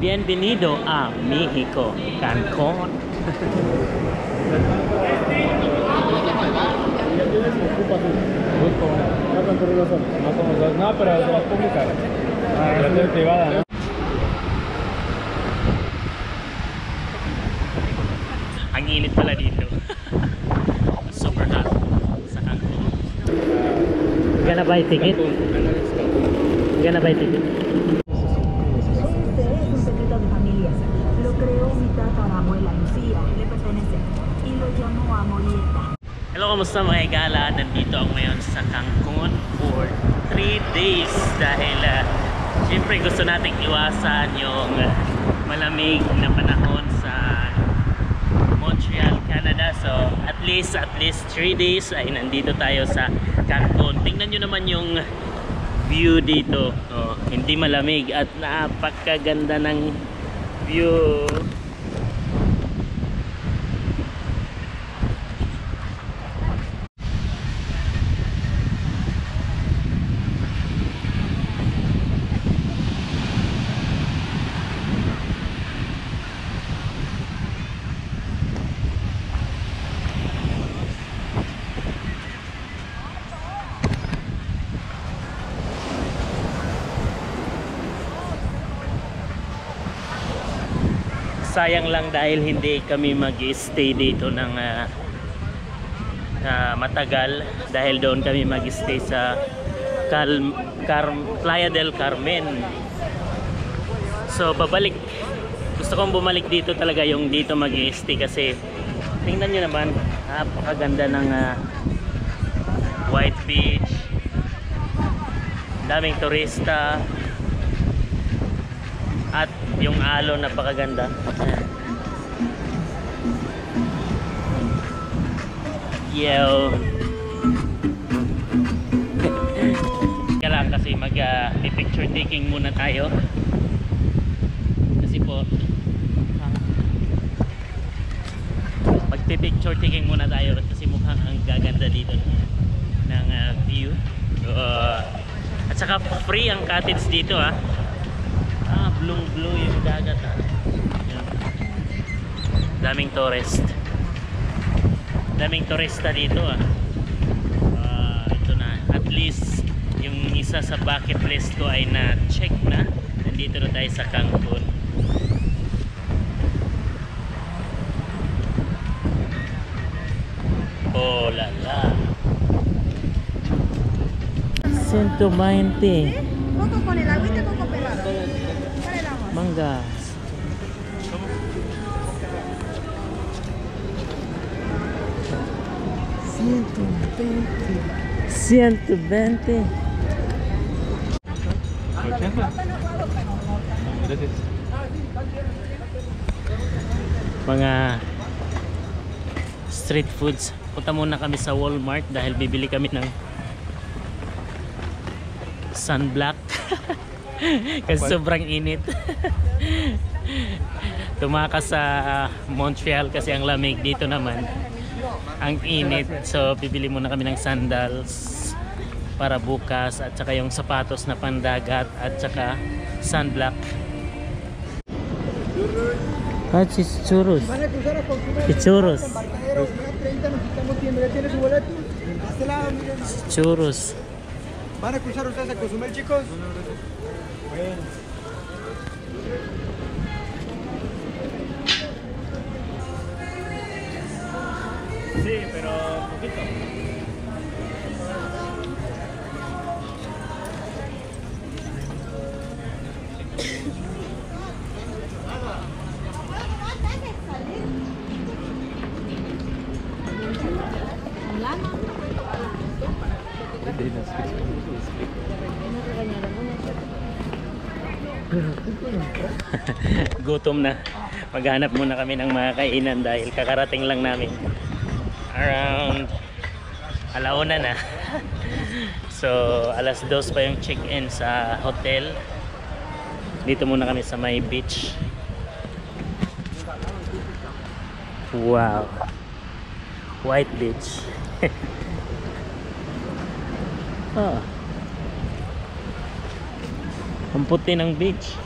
Bienvenido a México, Cancún. No, pero es pública. Es privada, ¿no? Ang init pala dito. Super hot sa Cancun. Gonna buy ticket? Gonna buy ticket? Este es un secreto de familia. Lo creó mi tatarabuela Lucía, le pertenece, y lo llamó Amorieta. Hello, kamusta mga igala? Nandito ako ngayon sa Cancun for 3 days dahil siyempre gusto nating iwasan yung malamig na panahon sa Montreal, Canada. So at least 3 days ay nandito tayo sa Cancun. Tingnan nyo naman yung view dito. Oh, hindi malamig at napakaganda ng view. Sayang lang dahil hindi kami mag-stay dito ng matagal dahil doon kami mag-stay sa Playa del Carmen. So babalik, gusto kong bumalik dito talaga yung dito mag-stay kasi tingnan nyo naman, napakaganda ng White Beach, daming turista at yung alon napakaganda. Yo. Kaya lang kasi mag-picture taking muna tayo. Kasi po mag-picture taking muna tayo kasi mukhang ang gaganda dito ng view. At saka free ang cottage dito blue yung dagat daming turista dito ito na, at least yung isa sa bucket list ko ay na check na. Nandito na tayo sa Cancun. Oh la la, 120 Coco con el agüita, coco pelado. ¿Cuál el agua? mangga. $120. Mga street foods. Punta muna kami sa Walmart dahil bibili kami ng sunblock kasi sobrang init. Tumakas sa Montreal kasi ang lamig, dito naman ang init. So bibili muna kami ng sandals para bukas at saka yung sapatos na pandagat at saka sunblock. Churros. Churros. Churros. ¿Van a cruzar ustedes a Cozumel, chicos? Bueno. Sí, pero poquito. Gutom na. Maghanap muna kami ng mga kainan dahil kakarating lang namin. Around alauna na. So alas 2 pa yung check-in sa hotel. Dito muna kami sa may beach. Wow, White Beach. Ang puti ng beach.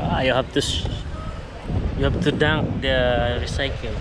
You have to dunk the recycle.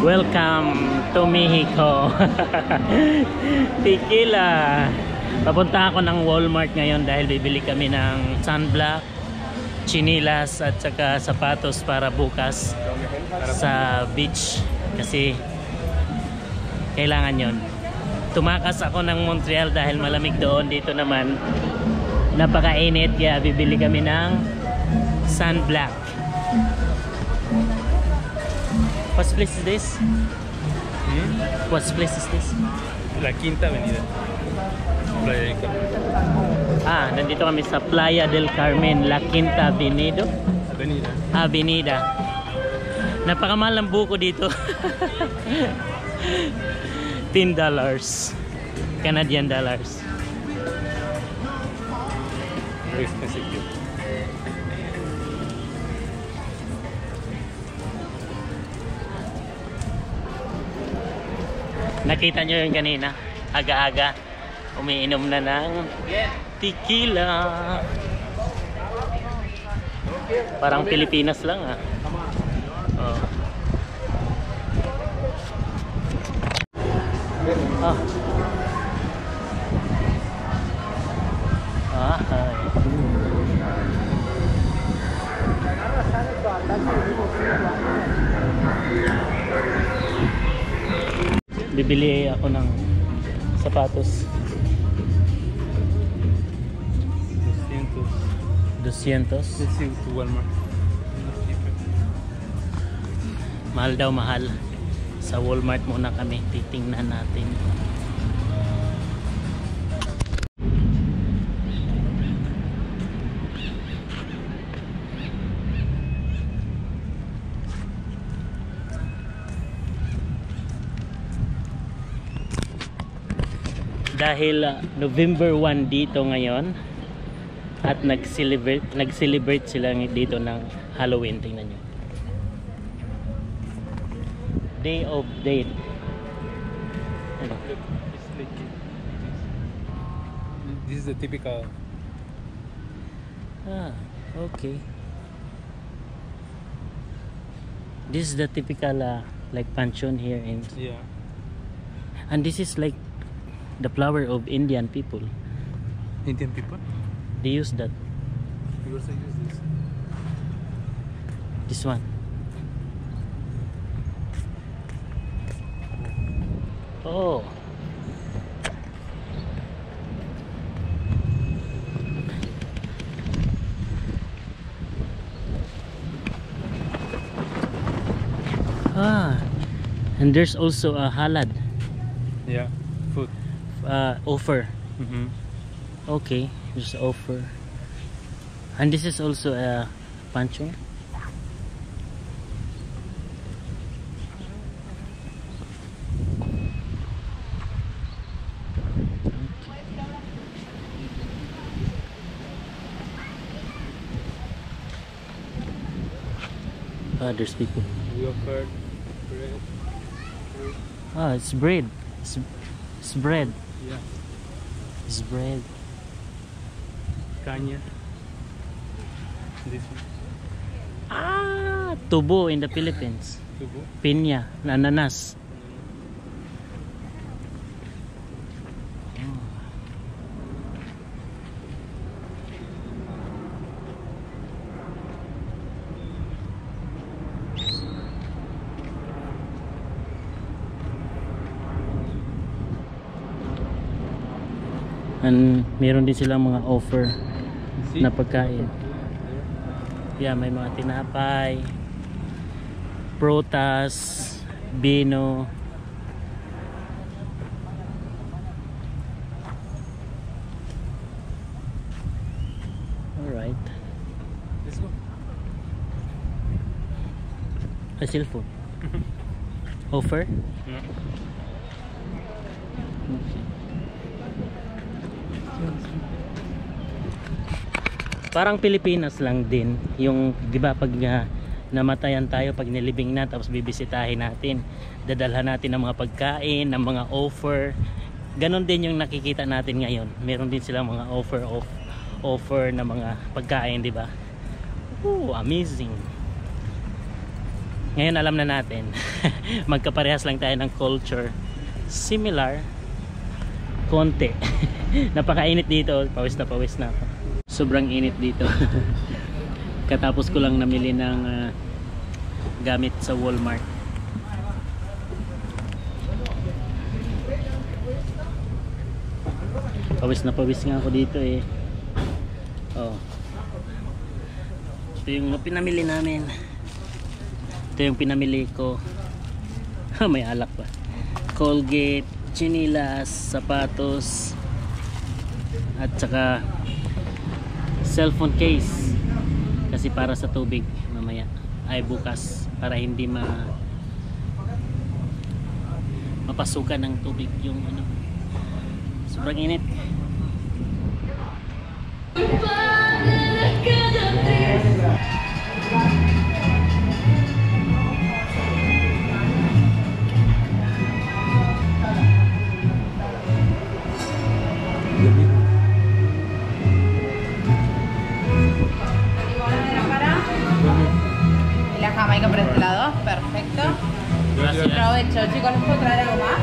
Welcome to Mexico. Tequila. Papunta ako ng Walmart ngayon dahil bibili kami ng sunblock, chinilas at saka sapatos para bukas sa beach kasi kailangan yon. Tumakas ako ng Montreal dahil malamig doon, dito naman napakainit kaya bibili kami ng sunblock. What place is this? What place is this? La Quinta Avenida. Playa del Carmen. Nandito kami sa Playa del Carmen, La Quinta Avenida. Avenida. Napakamahal ang buko dito. $10. Canadian dollars. Very expensive. Nakita nyo yun kanina, aga-aga umiinom na ng tequila. Parang Pilipinas lang oh. Bibili ako ng sapatos. 200. To Walmart. Mahal daw, mahal. Sa Walmart muna kami, titingnan natin. Dahil November 1 dito ngayon at nag-celebrate sila dito ng Halloween. Tingnan nyo, Day of Dead. Ano? This is the typical. Okay. This is the typical like pension here in. Yeah. And this is like the flower of Indian people. Indian people? They use that. We also use this. This one. Oh. And there's also a halad. Yeah, food. Offer. Okay, just offer. And this is also a pancho. There's people. We offered bread. It's bread. It's bread. Yeah. It's bread. Caña. This one. Tubo in the Philippines. Tubo. Piña, ananas. And meron din silang mga offer na pagkain. Yeah, may mga tinapay, prutas, bino. Alright. Ay, cellphone. Offer? Parang Pilipinas lang din yung, di ba, pag namatayan tayo, pag nilibing na tapos bibisitahin natin, dadalhan natin ng mga pagkain, ng mga offer. Ganon din yung nakikita natin ngayon. Meron din silang mga offer na mga pagkain, di ba? Oh, amazing. Ngayon alam na natin. Magkaparehas lang tayo ng culture. Similar. Konti. Napakainit dito. Pawis na ako. Sobrang init dito. Katapos ko lang namili ng gamit sa Walmart. Pawis na pawis nga ako dito eh. Oh. Ito yung pinamili namin. Ito yung pinamili ko. May alak pa. Colgate, chinilas, sapatos, at saka cellphone case. Kasi para sa tubig mamaya. Ay bukas. Para hindi mapasukan ng tubig yung ano. Sobrang init. ¿Y la jamaica para este lado? Perfecto. Gracias. Provecho, chicos, ¿les puedo traer algo más?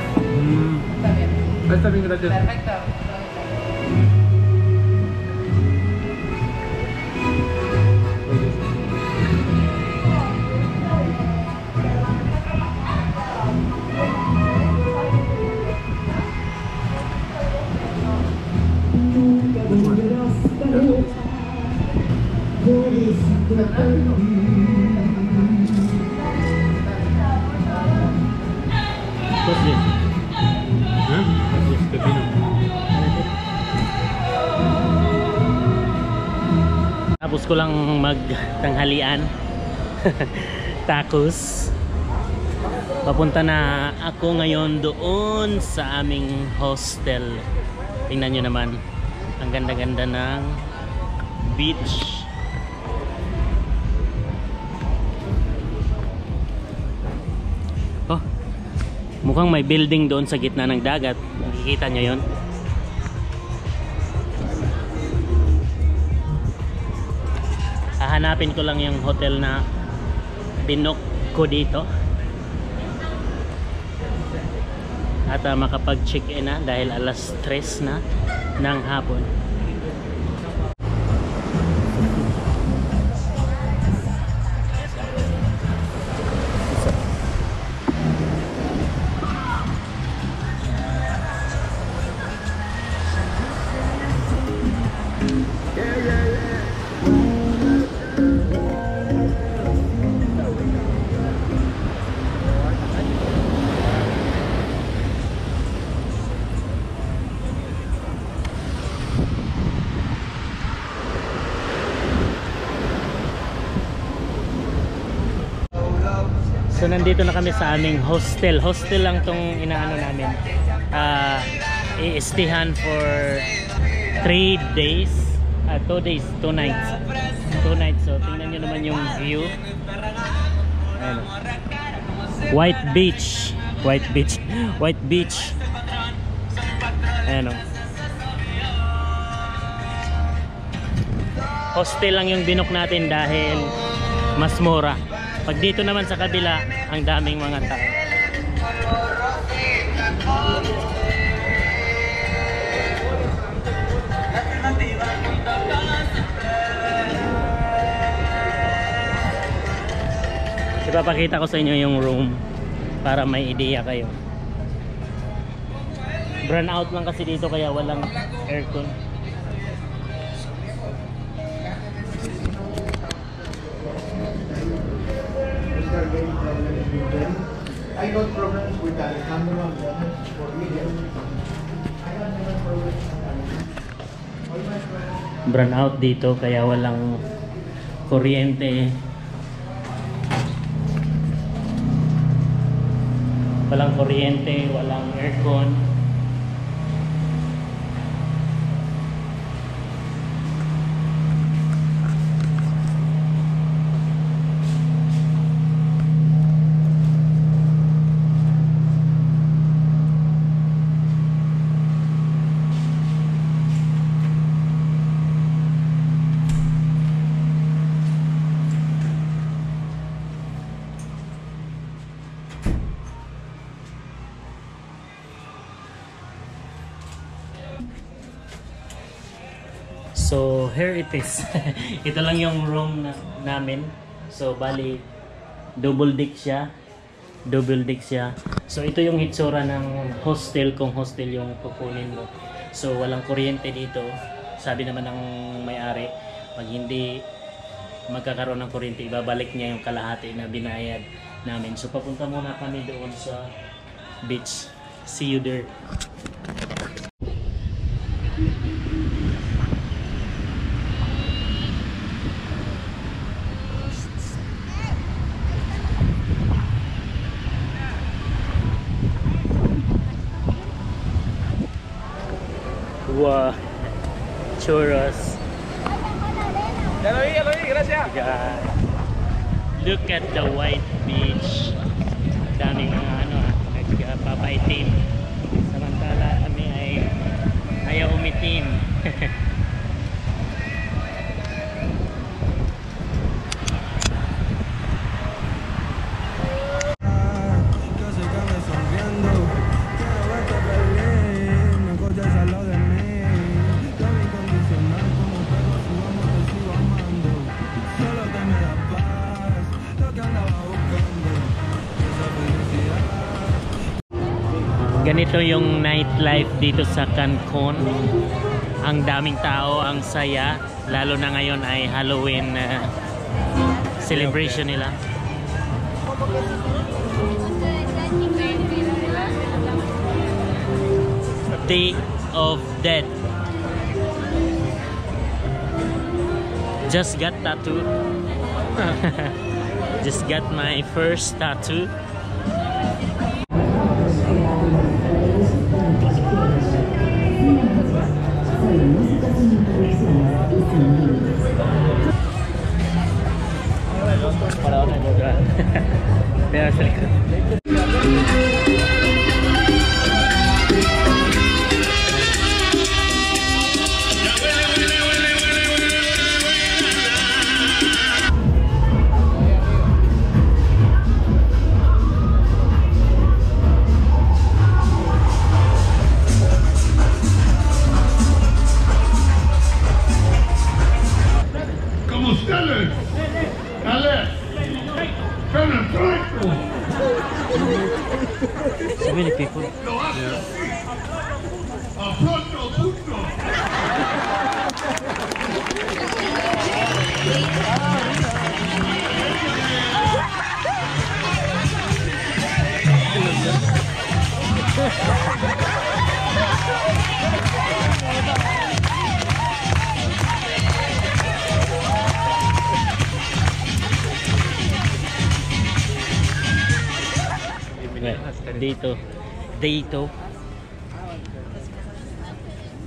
Está bien. Está bien, gracias. Perfecto. What's this? Tapos ko lang magtanghalian. Tacos. Papunta na ako ngayon doon sa aming hostel. Tingnan nyo naman. Ang ganda-ganda ng beach. Oh, mukhang may building doon sa gitna ng dagat. Nakikita nyo yun? Hahanapin ko lang yung hotel na binook ko dito. At makapag-check-in na dahil alas 3 na ng hapon. So nandito na kami sa aming hostel. Hostel lang tong inaano namin. I-stayhan for 3 days. 2 days, 2 nights. 2 nights. So tingnan nyo naman yung view. Ayan. White Beach. White Beach. White Beach. Ayan o. Hostel lang yung binook natin dahil mas mura. Pag dito naman sa kabila, ang daming mga tao. Ipapakita ko sa inyo yung room para may ideya kayo. Burn out lang kasi dito kaya walang aircon. I got problems with Alejandro and for me. I got never problems with Burn out dito kaya walang kuryente. Walang kuryente, walang aircon. So here it is. Ito lang yung room namin. So bali double deck siya. So ito yung hitsura ng hostel kung hostel yung kukunin mo. So walang kuryente dito. Sabi naman ng may-ari, pag hindi magkakaroon ng kuryente, ibabalik niya yung kalahati na binayad namin. So papunta muna kami doon sa beach. See you there. Wow, churros. Ya lo vi, gracias. God. Look at the white beach. Daming mga nagpapaitim. Samantala kami ay ayaw umitim. Ganito yung nightlife dito sa Cancun. Ang daming tao, ang saya. Lalo na ngayon ay Halloween celebration nila. Day of Dead. Just got tattoo. Just got my first tattoo. Para una boca. Vea cerca. Como ustedes, dale, penetrando. So many people. Lo hace a pronto, punto.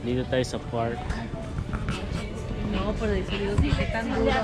Dito tayo sa park. No, pero dice Dios, dice tan duro.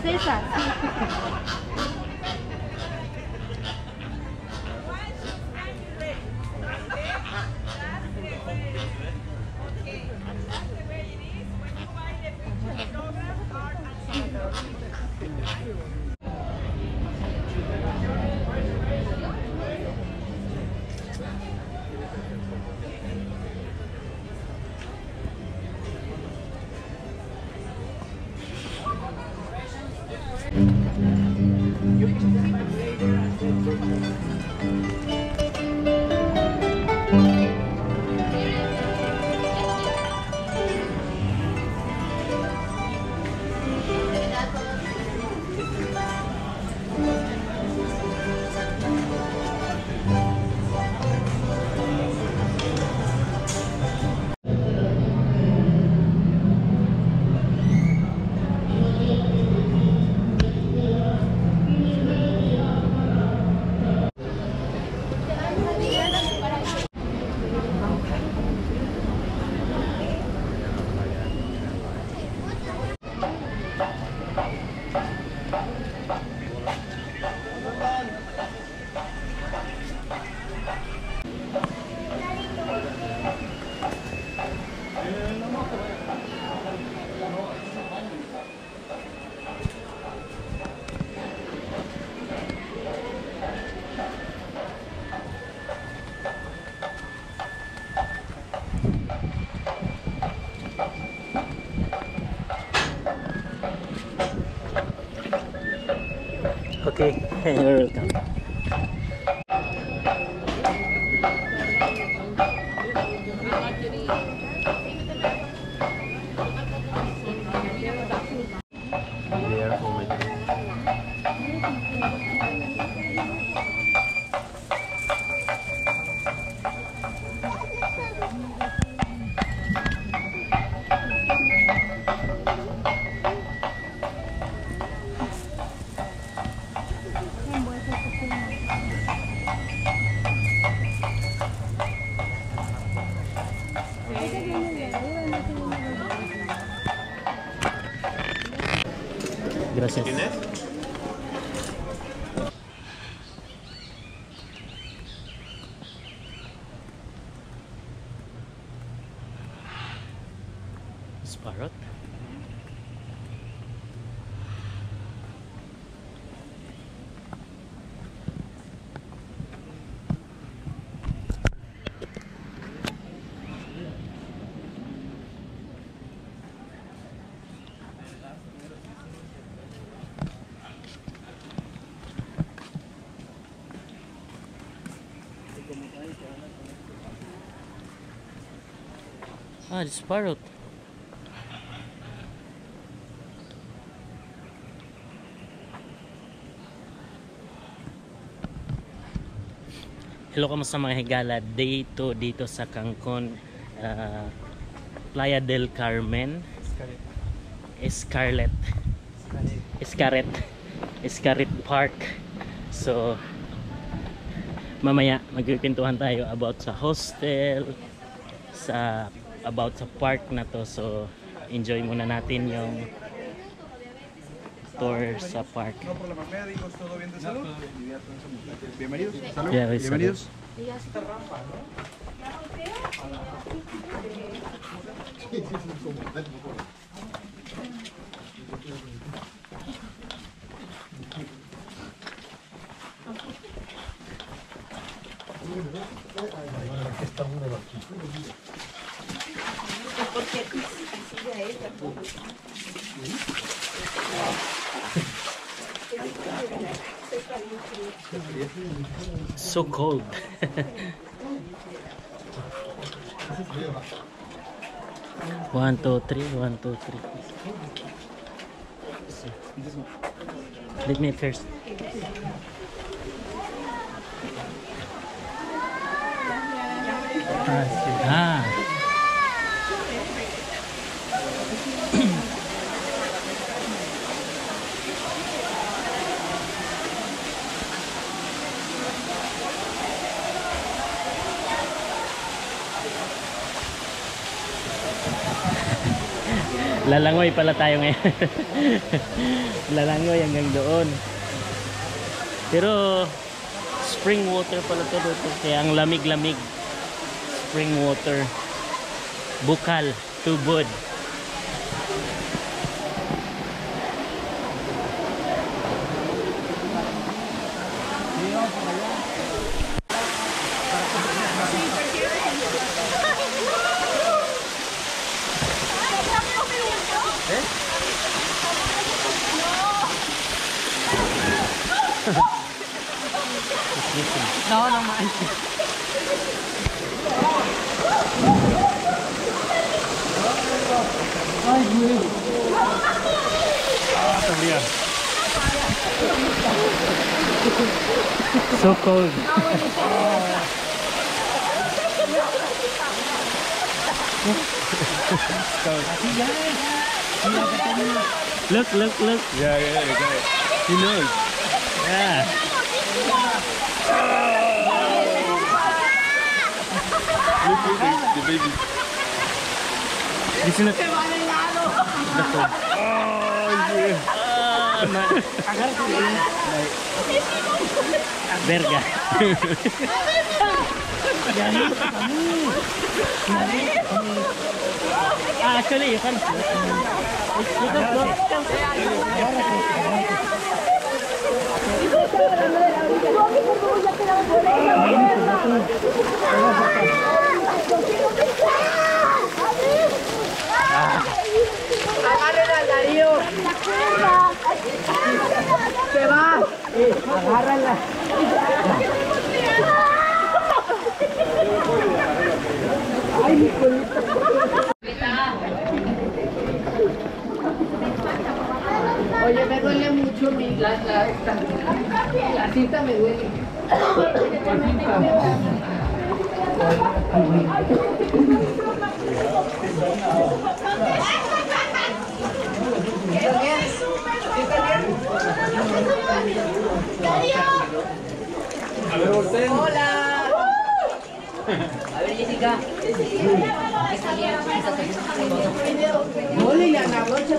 You're welcome. There, oh my God. Gracias. Parrot. Ah, it's parrot. Hello, kamusta mga higala? Day 2 dito sa Cancun, Playa del Carmen, Scarlet Park. So mamaya magpipintuhan tayo about sa hostel, about sa park na to. So enjoy muna natin yung tour sa park. No problemas médicos, todo bien de salud. Bienvenidos. Salud. Yeah, Bienvenidos. So cold. One, two, three. 1, 2, 3. Let me first. Ah. Lalangoy pala tayo ngayon. Lalangoy hanggang doon. Pero spring water pala to dito. Kaya ang lamig-lamig. Spring water. Bukal. Tubod. No, no man. So cold. Look. Yeah, okay. He knows. Yeah. Look, the baby. This is not. Verga. Actually, you can float. You can float. Se va. Oye, me duele mucho la cinta me duele. Hola. A ver, Jessica. Hola, y Ana Rocha.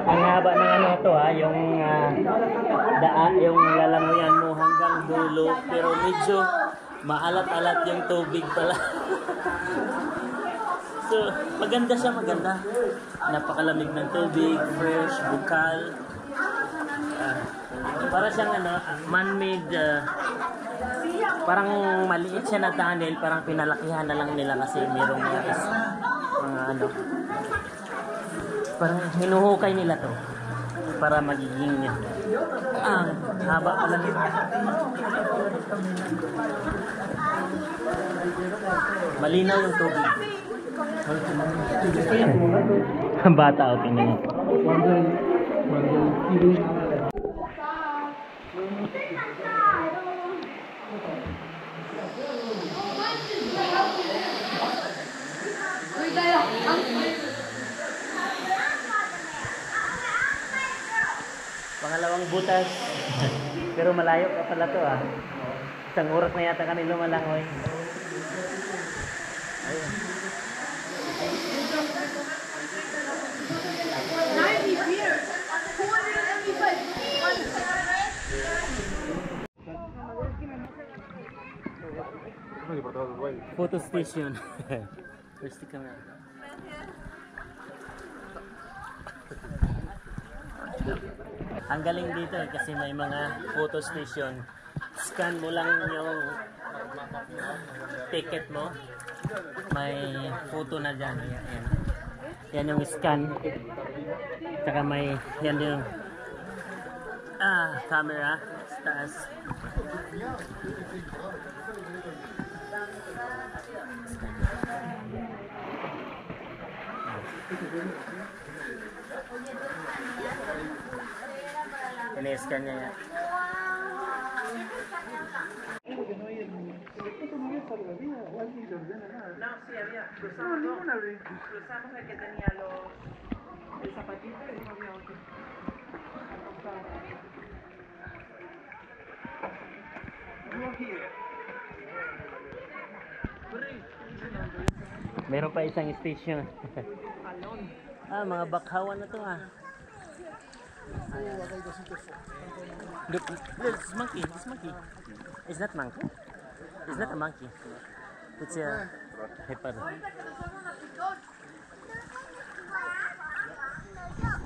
Ang haba ng ano to ha, yung daan, yung lalangoyan mo hanggang dulo, pero medyo maalat-alat yung tubig pala. So, maganda siya, maganda. Napakalamig ng tubig, fresh, bukal. Para siyang ano, man-made, parang maliit siya na tunnel, parang pinalakihan na lang nila kasi merong mga ano, parang hinuhukay nila to para magiging haba pala nito. Malinaw yung tubig. Ang bata o tingnan niyo. Pangalawang butas. Pero malayo pa pala to ah. Isang oras na yata kami lumalangoy. Ayun. Photo station. Where's the camera? Ang galing dito kasi may mga photo station. Scan mo lang yung ticket mo. May photo na dyan. Yan. Yan yung scan. Tsaka may yan yung camera sa taas. Ini-scan niya yan. No, sí había. Cruzamos el que tenía el zapatito y no había otro. Meron pa isang station. Mga bakhawan na to Look, it's monkey. It's monkey. It's not monkey. It's not a monkey. It's a leopard.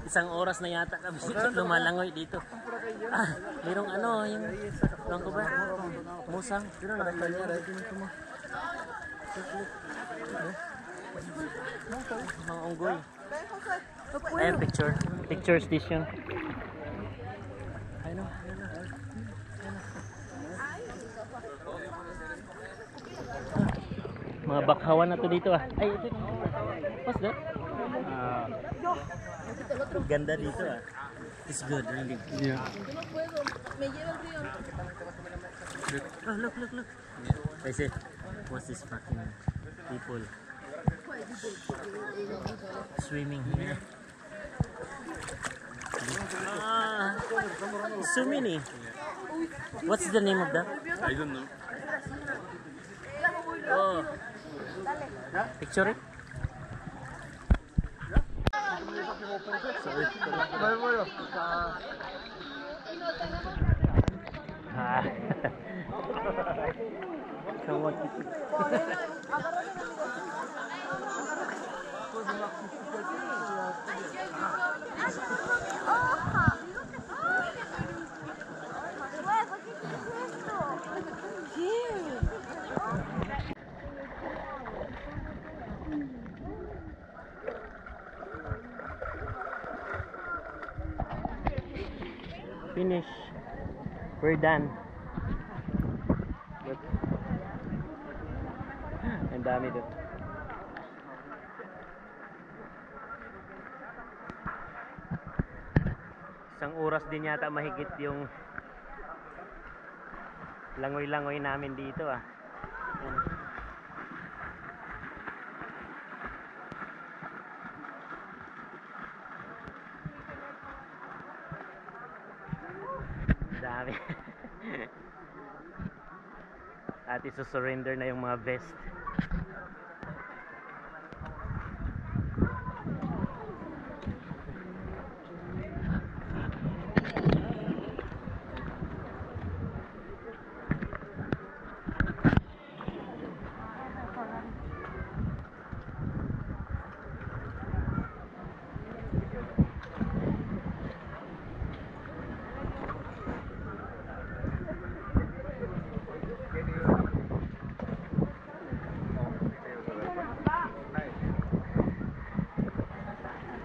Isang oras na yata kami lumalangoy dito. Merong ano, yung ko ba? Musang. Pero nakakanya dito mo. Mga unggoy. Ayan, picture station. Ayun. Mga bakhawan na to dito Ay, ito. What's that? Ganda dito It's good, really. Yeah. Oh, look. I say, what's this fucking people swimming here? So many. What's the name of that? I don't know. Oh, picture it. Finish. We're done. Look. Ang dami doon. Isang oras din yata mahigit yung langoy-langoy namin dito ah. Yan. Dami. At isusurrender na yung mga vest.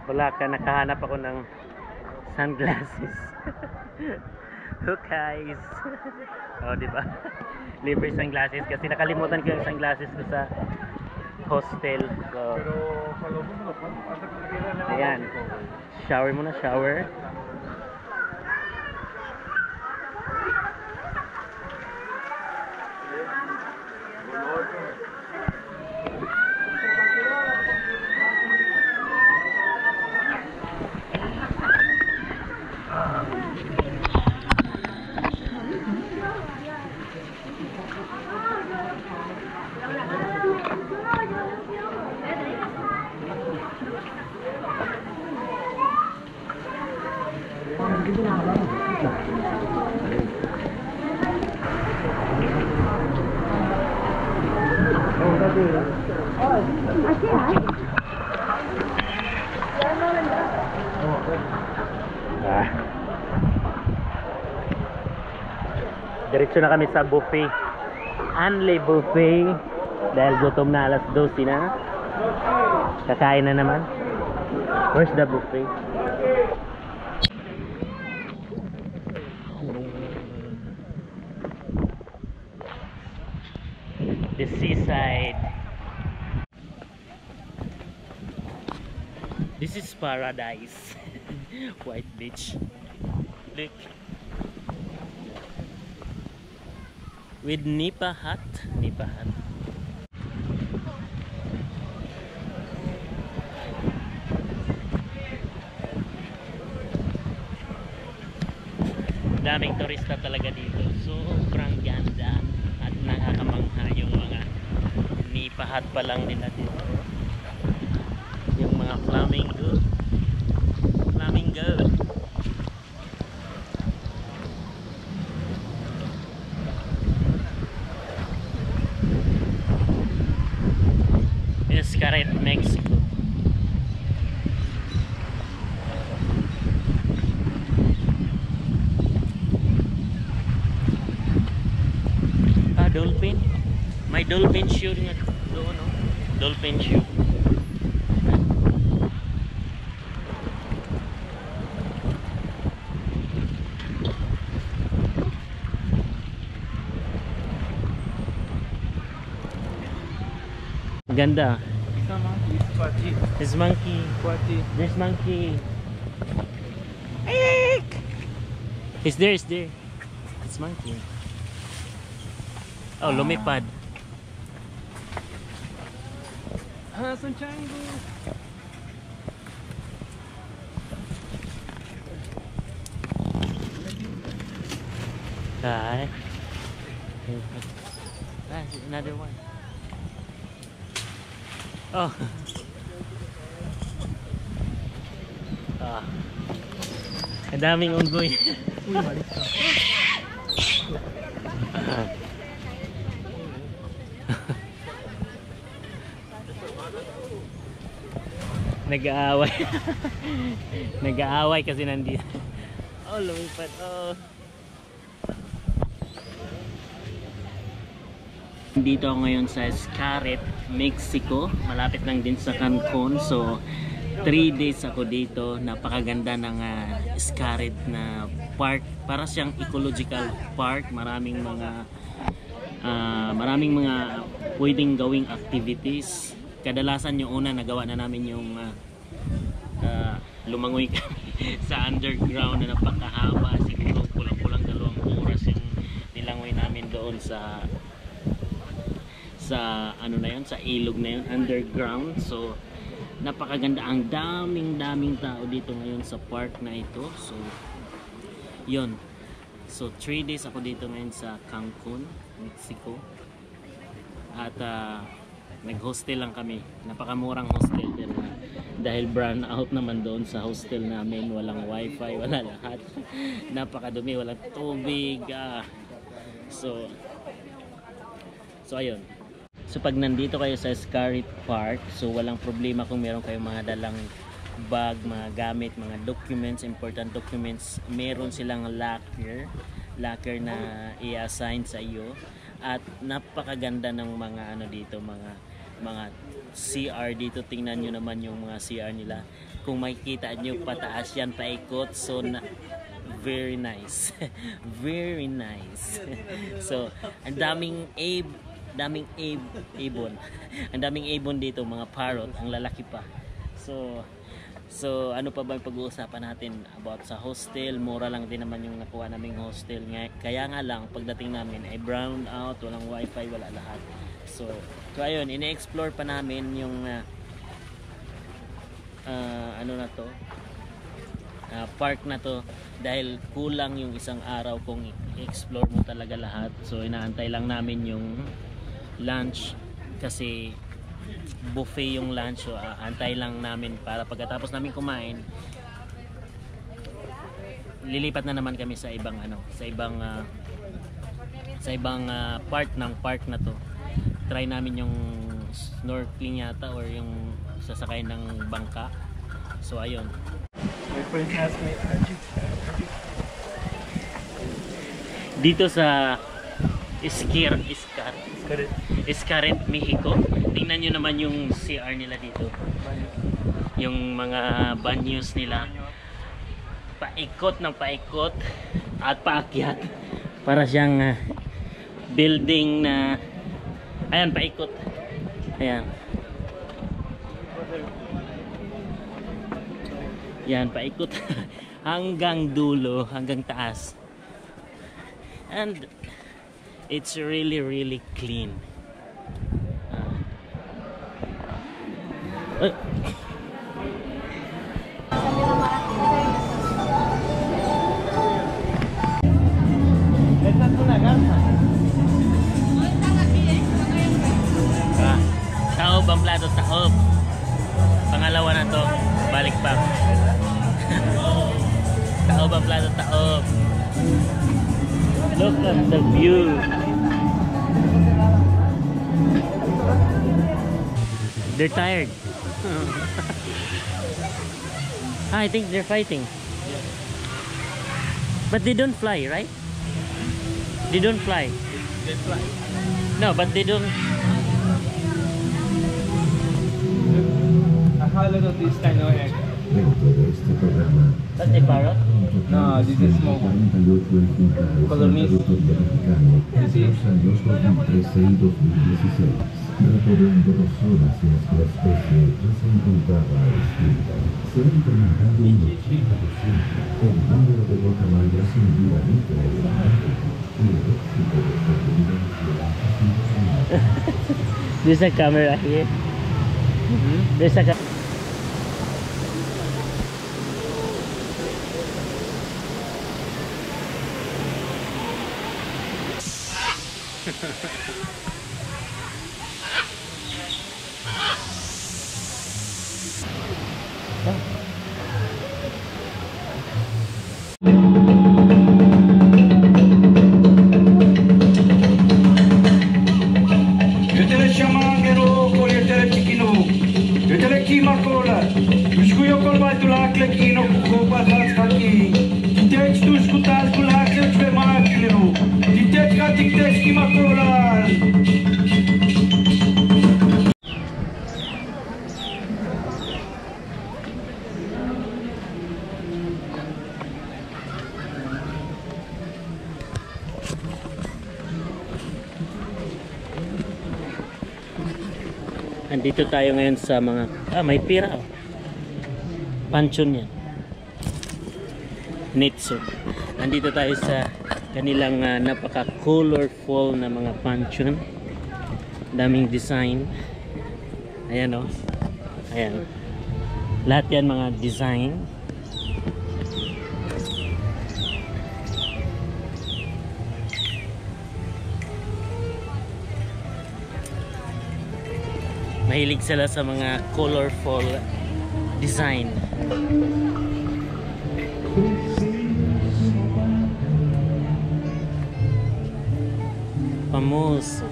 Wala ka, nakahanap ako ng sunglasses. Look guys. Oh, di ba? Libre sunglasses kasi nakalimutan ko yung sunglasses ko sa hostel. So, ayan. Shower muna, shower. Diretso na kami sa buffet. Anle buffet. Dahil gutom na, alas 12 na. Kakain na naman. Where's the buffet? The seaside. This is paradise. White beach. Look. With Nipa hut. Nipa hut. Daming turista talaga dito. Sobrang ganda at nakakamangha yung mga Nipa hut pa lang nila dito. Yung mga flamingo. Flamingo. Xcaret, Mexico. Dolphin. May dolphin shoe nga doon, no? Dolphin shoe. Ganda. There's monkey. There's monkey. It's there, it's there. It's monkey. Oh, lumipad. San chango. Hi. Another one. Oh. Ah. Ang daming unggoy. Uy, balik ka. Nag-aaway. Nag-aaway kasi nandito. Oh, lumipad. Oh. Dito ako ngayon sa Xcaret, Mexico. Malapit lang din sa Cancun. So, 3 days ako dito. Napakaganda ng Xcaret na park, para siyang ecological park. Maraming mga pwedeng gawing activities. Kadalasan yung una nagawa na namin yung lumangoy kami sa underground na napakahaba, siguro kulang-kulang 2 oras yung nilangoy namin doon sa ano na yun, sa ilog na yun, underground. So napakaganda, ang daming tao dito ngayon sa park na ito. So yun, so 3 days ako dito ngayon sa Cancun, Mexico. At nag-hostel lang kami, napakamurang hostel, pero dahil brown out naman doon sa hostel namin, walang wifi, wala lahat. Napakadumi, walang tubig. So ayun. So pag nandito kayo sa Xcaret Park, so walang problema kung meron kayong mga dalang bag, mga gamit, mga documents, important documents. Meron silang locker na i-assign sa iyo. At napakaganda ng mga ano dito, mga CR dito. Tingnan nyo naman yung mga CR nila. Kung makikita nyo, pataas yan, paikot. So very nice. Very nice. So ang daming ibon. Ang daming ibon dito, mga parrot, ang lalaki pa. So ano pa ba yung pag-uusapan natin about sa hostel? Mura lang din naman yung nakuha naming hostel. Kaya nga lang pagdating namin ay brown out, walang wifi, wala lahat. So ayun, ine-explore pa namin yung ano na to, park na to, dahil kulang yung isang araw kung i-explore mo talaga lahat. So inaantay lang namin yung lunch kasi buffet yung lunch. So antay lang namin para pagkatapos namin kumain, lilipat na naman kami sa ibang part ng park na to. Try namin yung snorkeling yata or yung sasakay ng bangka. So ayun. My friend has my Dito sa Xcaret, Mexico. Tingnan nyo naman yung CR nila dito. Yung mga banyos nila. Paikot ng paikot at paakyat. Para siyang building na ayan, paikot. Ayan. Yan, paikot hanggang dulo, hanggang taas. And it's really clean. Taob ang plato, taob. Pangalawa na to, balik pa. Taob ang plato, taob. Look at the view. They're tired. I think they're fighting. But they don't fly, right? They don't fly. They fly. No, but they don't. A highlight of this kind of egg. That's a parrot? No, this is small one. Codorniz. You see? Recorriendo dos horas y nuestra especie ya se encontraba extinta. Se ha incrementado un 80% el número de guacamayas sin vida libre en el mundo y el éxito de supervivencia ha sido sumado. There's a camera here. There's a Andito tayo ngayon sa mga may pira oh. Pansyon yan. Nitso. Andito tayo sa kanilang napaka colorful na mga pansyon. Daming design. Ayan oh. Ayan. Lahat yan mga design. Mahilig sila sa mga colorful design. Famoso.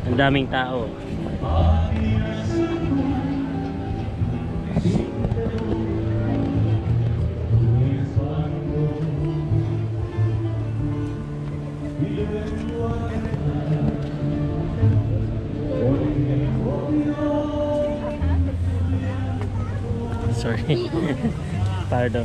Ang daming tao. Sorry. Pardon.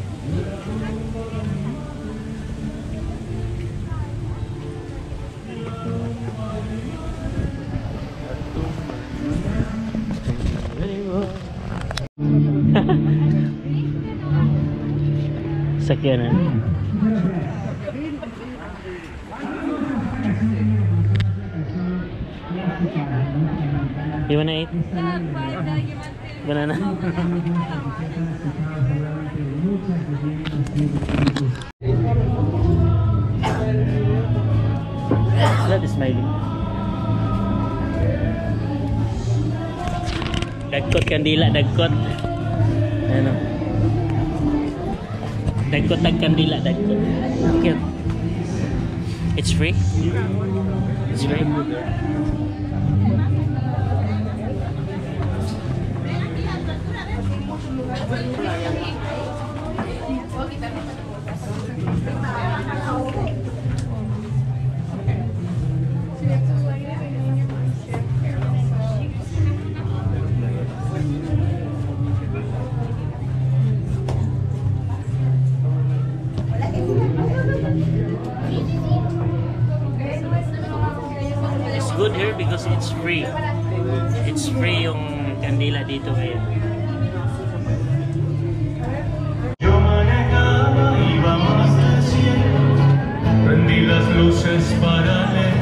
Sakyanan. You wanna eat? Banana? That is smiling. Dagkot kandila, dagkot. Ano? Dagkot tag kandila, dagkot. Cute. It's free? It's free? It's good here because it's free. It's free yung kandila dito ngayon. Prendí las luces para leer.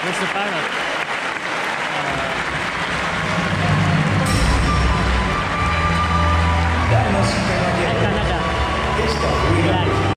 Where's the parrot? Canada. Black.